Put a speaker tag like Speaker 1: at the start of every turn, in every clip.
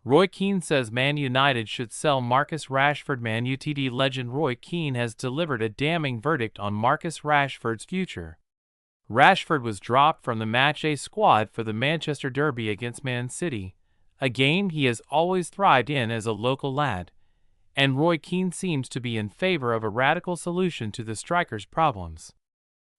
Speaker 1: Roy Keane says Man United should sell Marcus Rashford. Man Utd legend Roy Keane has delivered a damning verdict on Marcus Rashford's future. Rashford was dropped from the Match-A squad for the Manchester Derby against Man City, a game he has always thrived in as a local lad, and Roy Keane seems to be in favor of a radical solution to the striker's problems.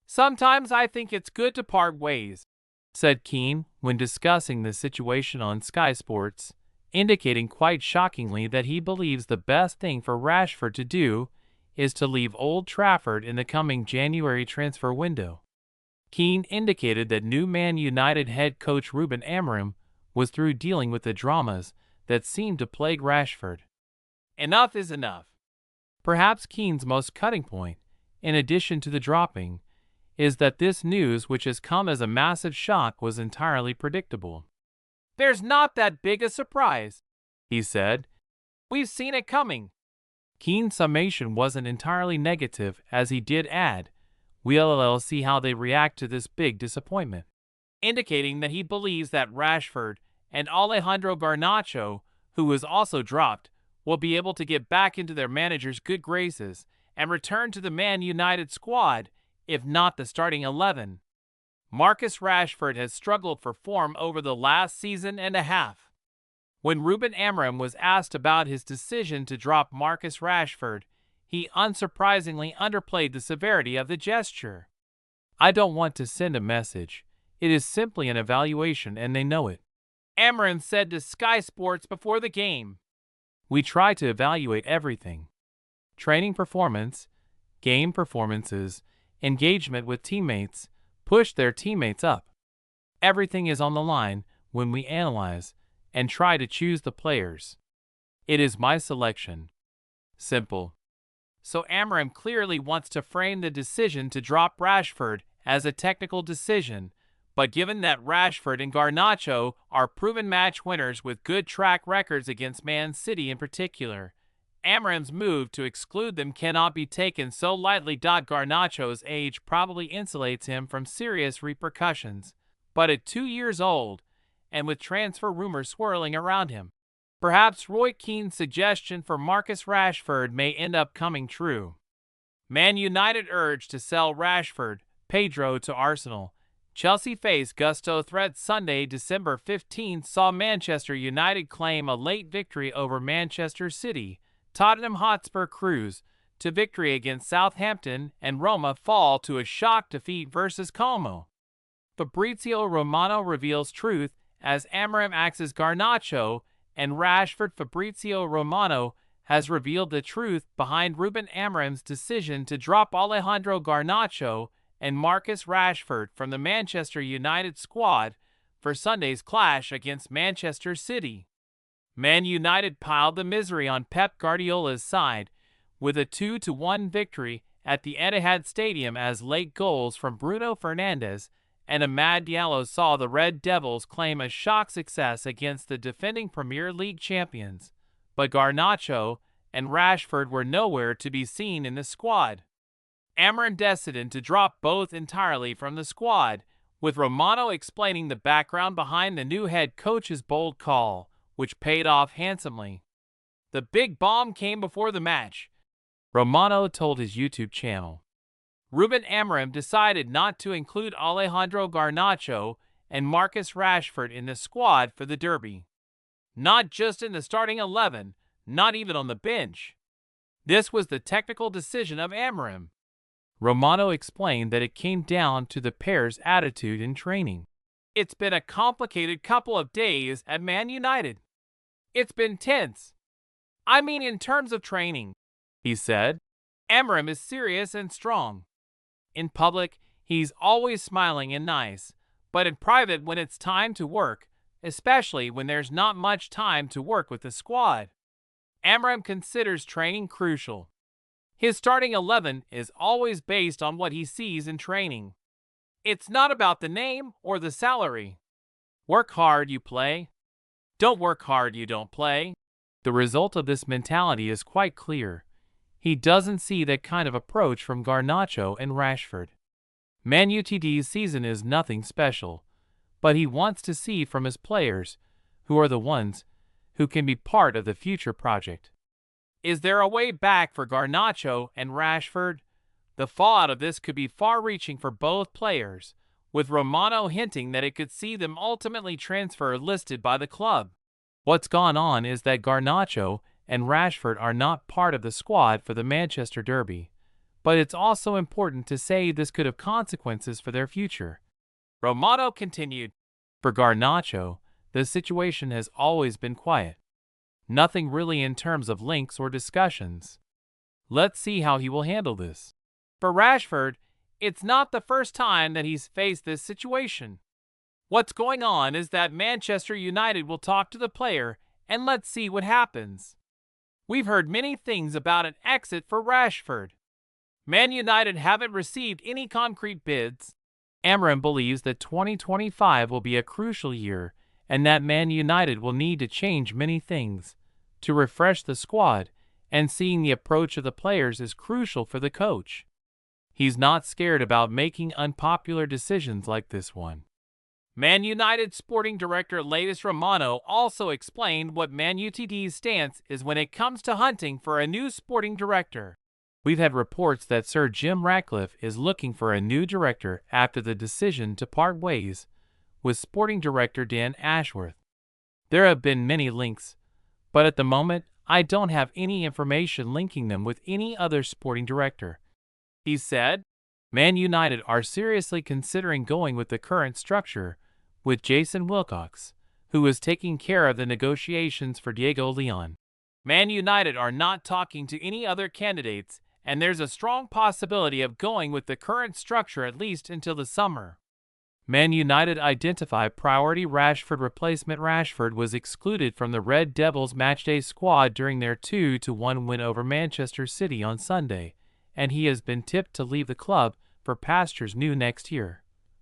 Speaker 1: "Sometimes I think it's good to part ways," said Keane when discussing the situation on Sky Sports, indicating quite shockingly that he believes the best thing for Rashford to do is to leave Old Trafford in the coming January transfer window. Keane indicated that new Man United head coach Ruben Amorim was through dealing with the dramas that seemed to plague Rashford. Enough is enough. Perhaps Keane's most cutting point, in addition to the dropping, is that this news, which has come as a massive shock, was entirely predictable. "There's not that big a surprise," he said. "We've seen it coming." Keane's summation wasn't entirely negative, as he did add, "We'll see how they react to this big disappointment," indicating that he believes that Rashford and Alejandro Garnacho, who was also dropped, will be able to get back into their manager's good graces and return to the Man United squad, if not the starting 11. Marcus Rashford has struggled for form over the last season and a half. When Ruben Amorim was asked about his decision to drop Marcus Rashford, he unsurprisingly underplayed the severity of the gesture. "I don't want to send a message. It is simply an evaluation and they know it," Amorim said to Sky Sports before the game. "We try to evaluate everything. Training performance, game performances, engagement with teammates, push their teammates up. Everything is on the line when we analyze and try to choose the players. It is my selection. Simple." So Amorim clearly wants to frame the decision to drop Rashford as a technical decision, but given that Rashford and Garnacho are proven match winners with good track records against Man City in particular, Amorim's move to exclude them cannot be taken so lightly. Garnacho's age probably insulates him from serious repercussions, but at 2 years old, and with transfer rumors swirling around him, perhaps Roy Keane's suggestion for Marcus Rashford may end up coming true. Man United urged to sell Rashford, Pedro to Arsenal. Chelsea faced Gusto threat Sunday, December 15, saw Manchester United claim a late victory over Manchester City. Tottenham Hotspur cruise to victory against Southampton, and Roma fall to a shock defeat versus Como. Fabrizio Romano reveals truth as Amorim axes Garnacho and Rashford. Fabrizio Romano has revealed the truth behind Ruben Amorim's decision to drop Alejandro Garnacho and Marcus Rashford from the Manchester United squad for Sunday's clash against Manchester City. Man United piled the misery on Pep Guardiola's side with a 2-1 victory at the Etihad Stadium, as late goals from Bruno Fernandes and Amad Diallo saw the Red Devils claim a shock success against the defending Premier League champions, but Garnacho and Rashford were nowhere to be seen in the squad. Amorim decided to drop both entirely from the squad, with Romano explaining the background behind the new head coach's bold call, which paid off handsomely. "The big bomb came before the match," Romano told his YouTube channel. Ruben Amorim decided not to include Alejandro Garnacho and Marcus Rashford in the squad for the derby. Not just in the starting 11, not even on the bench. This was the technical decision of Amorim. Romano explained that it came down to the pair's attitude in training. "It's been a complicated couple of days at Man United. It's been tense. I mean, in terms of training," he said. "Amorim is serious and strong. In public, he's always smiling and nice, but in private, when it's time to work, especially when there's not much time to work with the squad, Amorim considers training crucial. His starting 11 is always based on what he sees in training. It's not about the name or the salary. Work hard, you play. Don't work hard, you don't play." The result of this mentality is quite clear. He doesn't see that kind of approach from Garnacho and Rashford. Man Utd's season is nothing special, but he wants to see from his players, who are the ones who can be part of the future project. Is there a way back for Garnacho and Rashford? The fallout of this could be far-reaching for both players, with Romano hinting that it could see them ultimately transfer listed by the club. What's gone on is that Garnacho and Rashford are not part of the squad for the Manchester derby, but it's also important to say this could have consequences for their future. Romano continued, "For Garnacho, the situation has always been quiet. Nothing really in terms of links or discussions. Let's see how he will handle this. For Rashford, it's not the first time that he's faced this situation. What's going on is that Manchester United will talk to the player and let's see what happens. We've heard many things about an exit for Rashford. Man United haven't received any concrete bids. Amorim believes that 2025 will be a crucial year and that Man United will need to change many things to refresh the squad, and seeing the approach of the players is crucial for the coach. He's not scared about making unpopular decisions like this one." Man United sporting director Latest Romano also explained what Man Utd's stance is when it comes to hunting for a new sporting director. "We've had reports that Sir Jim Ratcliffe is looking for a new director after the decision to part ways with sporting director Dan Ashworth. There have been many links, but at the moment, I don't have any information linking them with any other sporting director," he said. Man United are seriously considering going with the current structure, with Jason Wilcox, who is taking care of the negotiations for Diego Leon. Man United are not talking to any other candidates, and there's a strong possibility of going with the current structure at least until the summer. Man United identified priority Rashford replacement. Rashford was excluded from the Red Devils matchday squad during their 2-1 win over Manchester City on Sunday, and he has been tipped to leave the club for pastures new next year.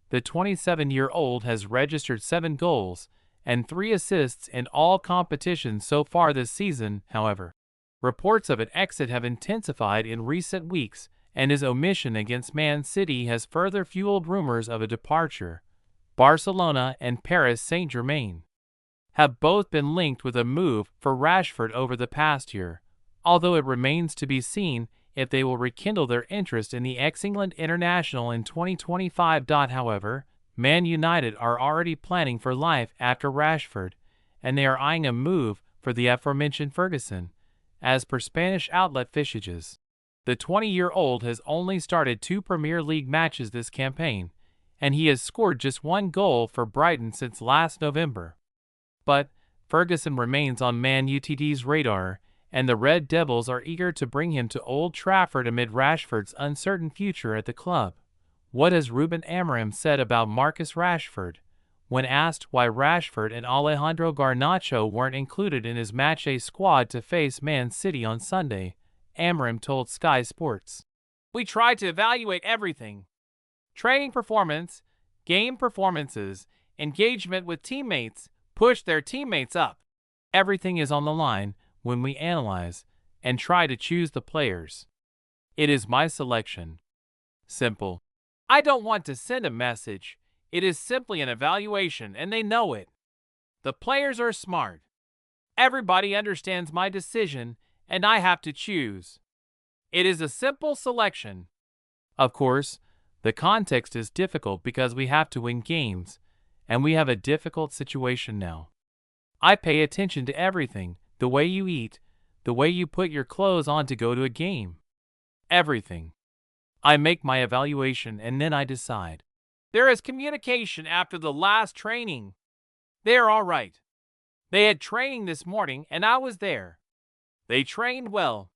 Speaker 1: The 27-year-old has registered 7 goals and 3 assists in all competitions so far this season. However, reports of an exit have intensified in recent weeks, and his omission against Man City has further fueled rumors of a departure. Barcelona and Paris Saint-Germain have both been linked with a move for Rashford over the past year, although it remains to be seen if they will rekindle their interest in the ex-England international in 2025. However, Man United are already planning for life after Rashford, and they are eyeing a move for the aforementioned Ferguson, as per Spanish outlet Fichajes. The 20-year-old has only started 2 Premier League matches this campaign, and he has scored just 1 goal for Brighton since last November. But Ferguson remains on Man Utd's radar, and the Red Devils are eager to bring him to Old Trafford amid Rashford's uncertain future at the club. What has Ruben Amorim said about Marcus Rashford? When asked why Rashford and Alejandro Garnacho weren't included in his matchday squad to face Man City on Sunday, Amorim told Sky Sports, "We tried to evaluate everything. Training performance, game performances, engagement with teammates, push their teammates up. Everything is on the line when we analyze and try to choose the players. It is my selection. Simple. I don't want to send a message. It is simply an evaluation and they know it. The players are smart. Everybody understands my decision and I have to choose. It is a simple selection." Of course, the context is difficult because we have to win games, and we have a difficult situation now. I pay attention to everything, the way you eat, the way you put your clothes on to go to a game. Everything. I make my evaluation and then I decide. There is communication after the last training. They are all right. They had training this morning and I was there. They trained well.